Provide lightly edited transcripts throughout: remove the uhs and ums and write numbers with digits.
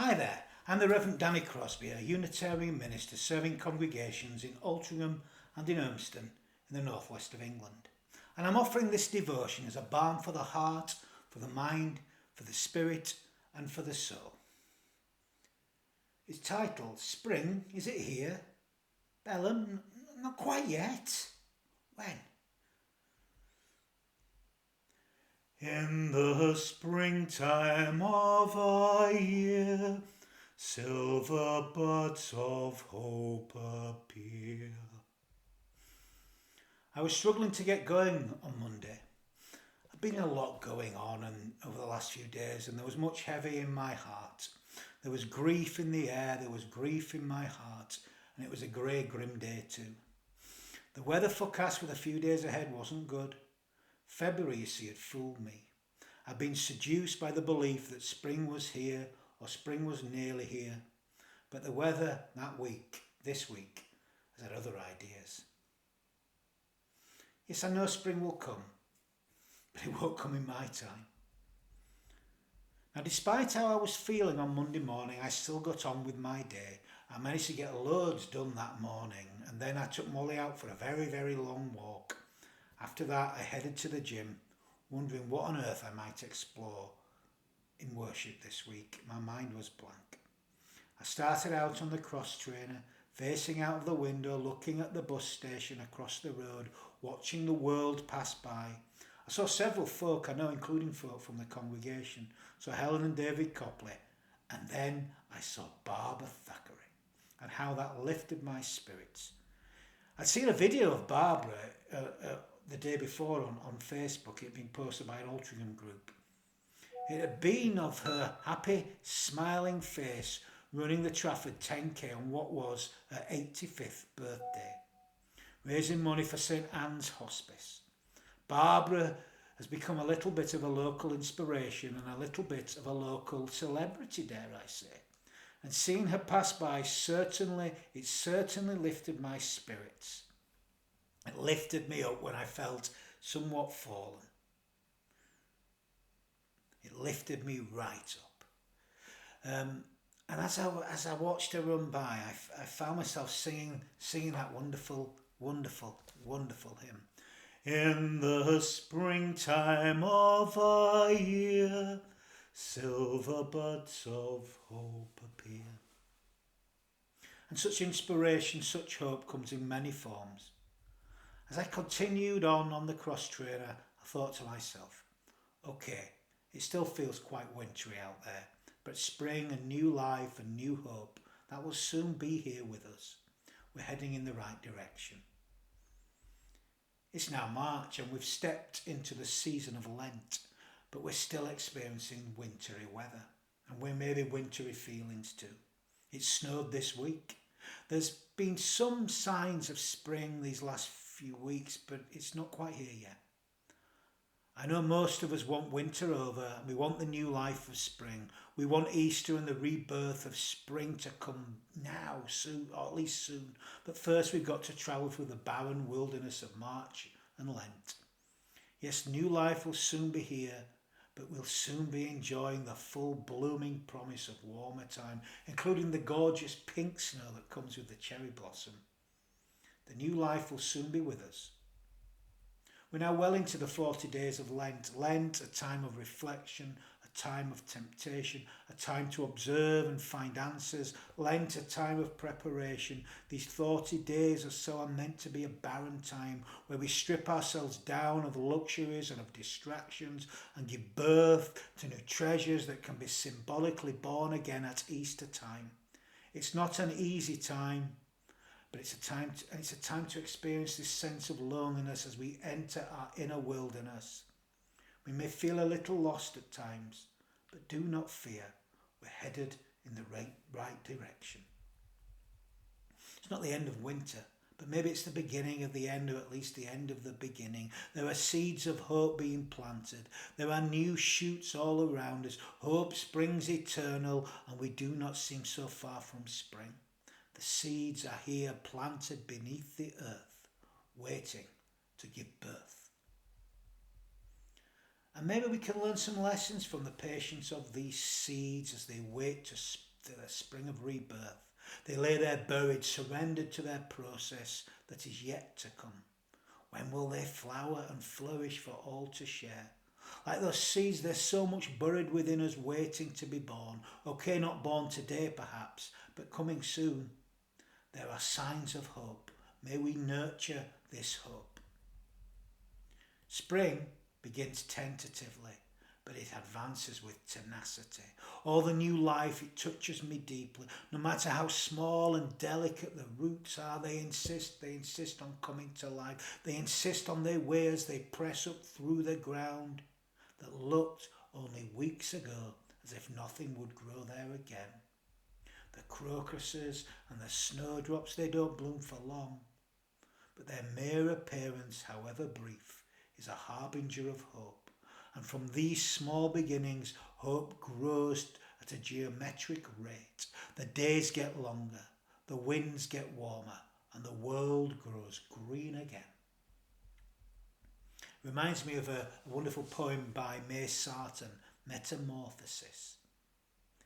Hi there, I'm the Reverend Danny Crosby, a Unitarian minister serving congregations in Altrincham and in Urmston in the northwest of England. And I'm offering this devotion as a balm for the heart, for the mind, for the spirit and for the soul. It's titled, Spring, is it here? Belum, not quite yet. When? In the springtime of our year, silver buds of hope appear. I was struggling to get going on Monday. I've been a lot going on over the last few days, and there was much heavy in my heart. There was grief in the air, there was grief in my heart, and it was a grey, grim day too. The weather forecast for the few days ahead wasn't good. February, you see, had fooled me. I'd been seduced by the belief that spring was here or spring was nearly here. But the weather this week, has had other ideas. Yes, I know spring will come, but it won't come in my time. Now, despite how I was feeling on Monday morning, I still got on with my day. I managed to get loads done that morning, and then I took Molly out for a very, very long walk. After that, I headed to the gym, wondering what on earth I might explore in worship this week. My mind was blank. I started out on the cross trainer, facing out of the window, looking at the bus station across the road, watching the world pass by. I saw several folk I know, including folk from the congregation. So Helen and David Copley, and then I saw Barbara Thackeray, and how that lifted my spirits. I'd seen a video of Barbara the day before on Facebook. It had been posted by an Altrincham group. It had been of her happy, smiling face running the Trafford 10k on what was her 85th birthday, raising money for St Anne's Hospice. Barbara has become a little bit of a local inspiration and a little bit of a local celebrity, dare I say. And seeing her pass by certainly lifted my spirits. It lifted me up when I felt somewhat fallen. It lifted me right up. And as I watched her run by, I found myself singing that wonderful, wonderful, wonderful hymn. In the springtime of our year, silver buds of hope appear. And such inspiration, such hope comes in many forms. As I continued on the cross trainer, I thought to myself, okay, it still feels quite wintry out there, but spring and new life and new hope, that will soon be here with us. We're heading in the right direction. It's now March and we've stepped into the season of Lent, but we're still experiencing wintry weather, and we're maybe wintry feelings too. It snowed this week. There's been some signs of spring these last few weeks, but it's not quite here yet. I know most of us want winter over and we want the new life of spring. We want Easter and the rebirth of spring to come now, soon, or at least soon. But first we've got to travel through the barren wilderness of March and Lent. Yes, new life will soon be here, but we'll soon be enjoying the full blooming promise of warmer time, including the gorgeous pink snow that comes with the cherry blossom. The new life will soon be with us. We're now well into the 40 days of Lent. Lent, a time of reflection, a time of temptation, a time to observe and find answers. Lent, a time of preparation. These 40 days or so are meant to be a barren time where we strip ourselves down of luxuries and of distractions and give birth to new treasures that can be symbolically born again at Easter time. It's not an easy time, but it's a time to experience this sense of loneliness as we enter our inner wilderness. We may feel a little lost at times, but do not fear. We're headed in the right direction. It's not the end of winter, but maybe it's the beginning of the end, or at least the end of the beginning. There are seeds of hope being planted. There are new shoots all around us. Hope springs eternal, and we do not seem so far from spring. The seeds are here planted beneath the earth, waiting to give birth. And maybe we can learn some lessons from the patience of these seeds as they wait to to the spring of rebirth. They lay there buried, surrendered to their process that is yet to come. When will they flower and flourish for all to share? Like those seeds, there's so much buried within us waiting to be born. Okay, not born today perhaps, but coming soon. There are signs of hope. May we nurture this hope. Spring begins tentatively, but it advances with tenacity. All the new life, it touches me deeply. No matter how small and delicate the roots are, they insist on coming to life. They insist on their way as they press up through the ground that looked only weeks ago as if nothing would grow there again. The crocuses and the snowdrops, they don't bloom for long, but their mere appearance, however brief, is a harbinger of hope. And from these small beginnings, hope grows at a geometric rate. The days get longer, the winds get warmer, and the world grows green again. Reminds me of a wonderful poem by May Sarton, Metamorphosis.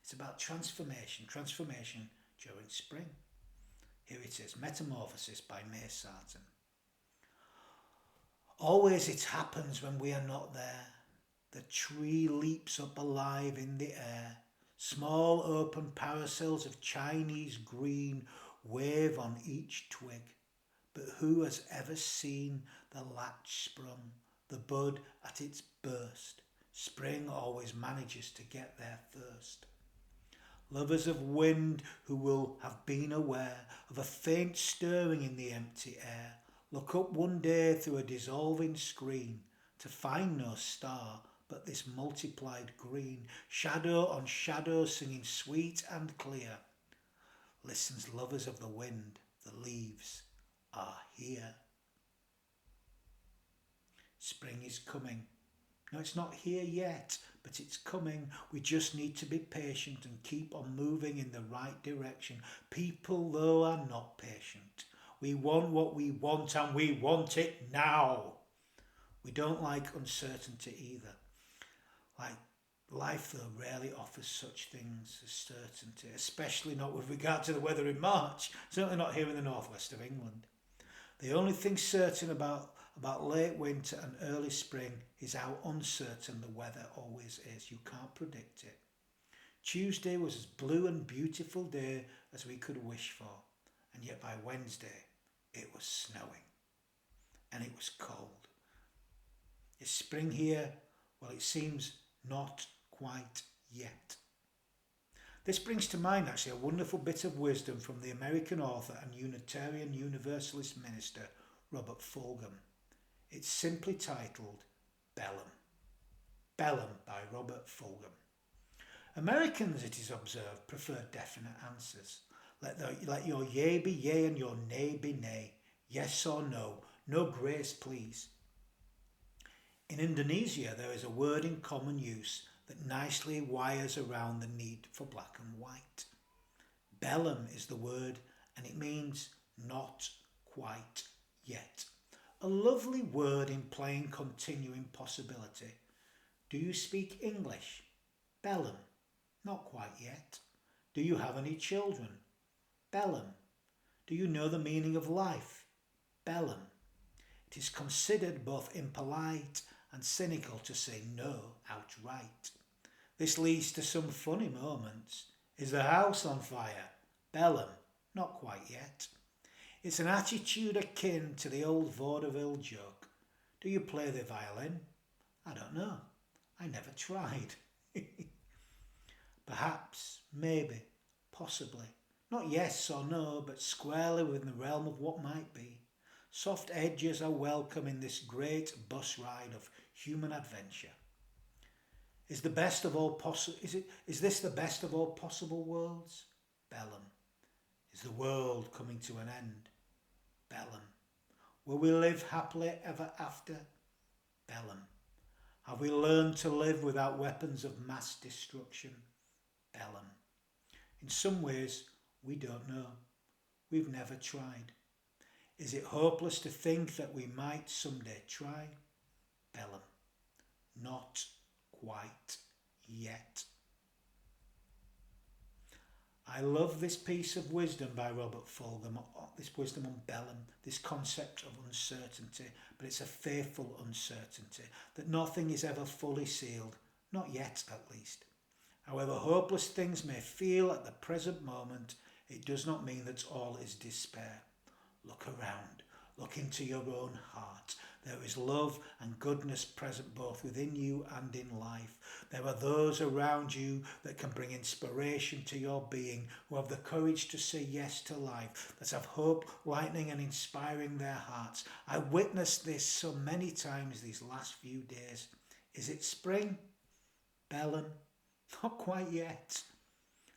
It's about transformation during spring. Here it is, Metamorphosis by May Sarton. Always it happens when we are not there. The tree leaps up alive in the air. Small open parasols of Chinese green wave on each twig. But who has ever seen the latch sprung, the bud at its burst? Spring always manages to get there first. Lovers of wind who will have been aware of a faint stirring in the empty air, look up one day through a dissolving screen to find no star but this multiplied green, shadow on shadow singing sweet and clear. Listens lovers of the wind, the leaves are here. Spring is coming. No, it's not here yet, but it's coming. We just need to be patient and keep on moving in the right direction. People, though, are not patient. We want what we want and we want it now. We don't like uncertainty either. Like life, though, rarely offers such things as certainty, especially not with regard to the weather in March, certainly not here in the northwest of England. The only thing certain about late winter and early spring is how uncertain the weather always is. You can't predict it. Tuesday was as blue and beautiful day as we could wish for, and yet by Wednesday it was snowing and it was cold. Is spring here? Well, it seems not quite yet. This brings to mind actually a wonderful bit of wisdom from the American author and Unitarian Universalist minister Robert Fulghum. It's simply titled Belum. Belum by Robert Fulghum. Americans, it is observed, prefer definite answers. Let your yea be yea and your nay be nay. Yes or no. No grace, please. In Indonesia, there is a word in common use that nicely wires around the need for black and white. Belum is the word, and it means not quite yet. A lovely word implying continuing possibility. Do you speak English? Belum. Not quite yet. Do you have any children? Belum. Do you know the meaning of life? Belum. It is considered both impolite and cynical to say no outright. This leads to some funny moments. Is the house on fire? Belum. Not quite yet. It's an attitude akin to the old vaudeville joke. Do you play the violin? I don't know. I never tried. Perhaps, maybe, possibly. Not yes or no, but squarely within the realm of what might be. Soft edges are welcome in this great bus ride of human adventure. Is this the best of all possible worlds? Belum. Is the world coming to an end? Belum. Will we live happily ever after? Belum. Have we learned to live without weapons of mass destruction? Belum. In some ways, we don't know. We've never tried. Is it hopeless to think that we might someday try? Belum. Not quite yet. I love this piece of wisdom by Robert Fulghum, this wisdom on Belum, this concept of uncertainty, but it's a faithful uncertainty, that nothing is ever fully sealed, not yet at least. However hopeless things may feel at the present moment, it does not mean that all is despair. Look around, look into your own heart. There is love and goodness present both within you and in life. There are those around you that can bring inspiration to your being, who have the courage to say yes to life, that have hope lightening and inspiring their hearts. I witnessed this so many times these last few days. Is it spring? Belum? Not quite yet.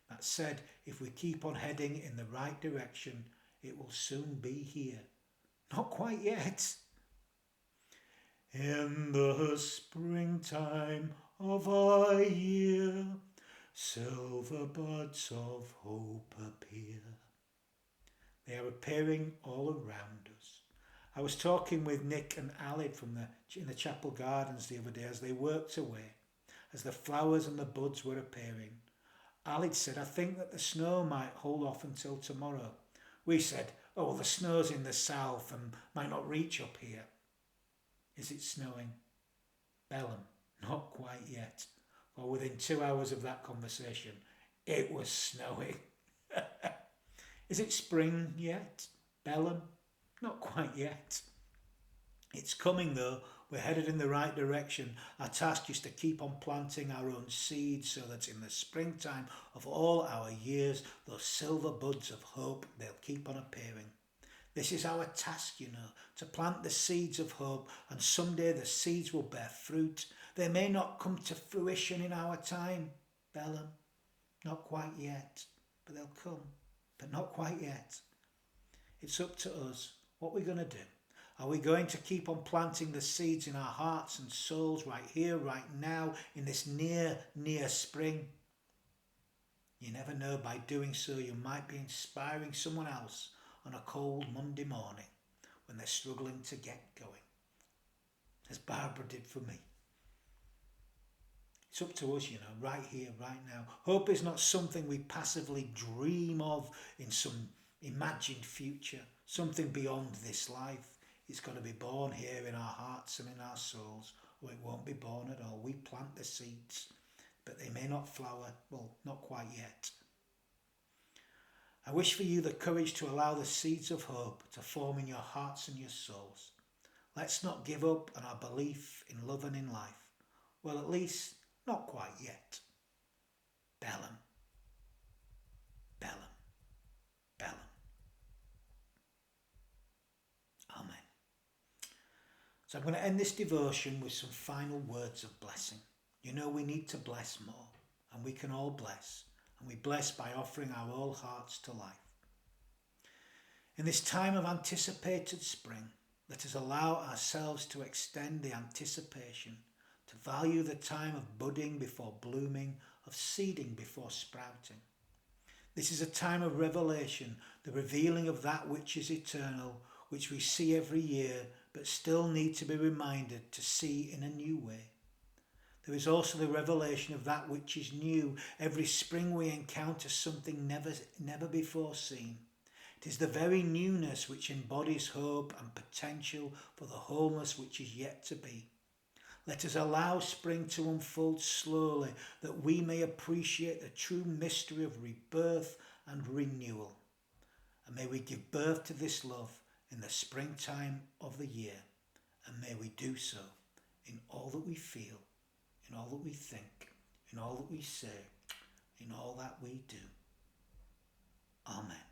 That said, if we keep on heading in the right direction, it will soon be here. Not quite yet. In the springtime of our year, silver buds of hope appear. They are appearing all around us. I was talking with Nick and Alid in the chapel gardens the other day as they worked away, as the flowers and the buds were appearing. Alid said, I think that the snow might hold off until tomorrow. We said, oh, well, the snow's in the south and might not reach up here. Is it snowing? Belum, not quite yet. Well, within 2 hours of that conversation, it was snowing. Is it spring yet? Belum, not quite yet. It's coming though. We're headed in the right direction. Our task is to keep on planting our own seeds so that in the springtime of all our years, those silver buds of hope, they'll keep on appearing. This is our task, to plant the seeds of hope, and someday the seeds will bear fruit. They may not come to fruition in our time, Belum, not quite yet, but they'll come, but not quite yet. It's up to us. What we're going to do. Are we going to keep on planting the seeds in our hearts and souls right here, right now, in this near spring? You never know, by doing so you might be inspiring someone else on a cold Monday morning when they're struggling to get going, as Barbara did for me. It's up to us, right here, right now. Hope is not something we passively dream of in some imagined future, something beyond this life. It's got to be born here in our hearts and in our souls, or it won't be born at all. We plant the seeds, but they may not flower, well, not quite yet. I wish for you the courage to allow the seeds of hope to form in your hearts and your souls. Let's not give up on our belief in love and in life. Well, at least not quite yet. Belum, Belum, Belum. Amen. So I'm going to end this devotion with some final words of blessing. We need to bless more, and we can all bless. And we bless by offering our whole hearts to life. In this time of anticipated spring, let us allow ourselves to extend the anticipation, to value the time of budding before blooming, of seeding before sprouting. This is a time of revelation, the revealing of that which is eternal, which we see every year, but still need to be reminded to see in a new way. There is also the revelation of that which is new. Every spring we encounter something never before seen. It is the very newness which embodies hope and potential for the wholeness which is yet to be. Let us allow spring to unfold slowly, that we may appreciate the true mystery of rebirth and renewal. And may we give birth to this love in the springtime of the year. And may we do so in all that we feel, in all that we think, in all that we say, in all that we do. Amen.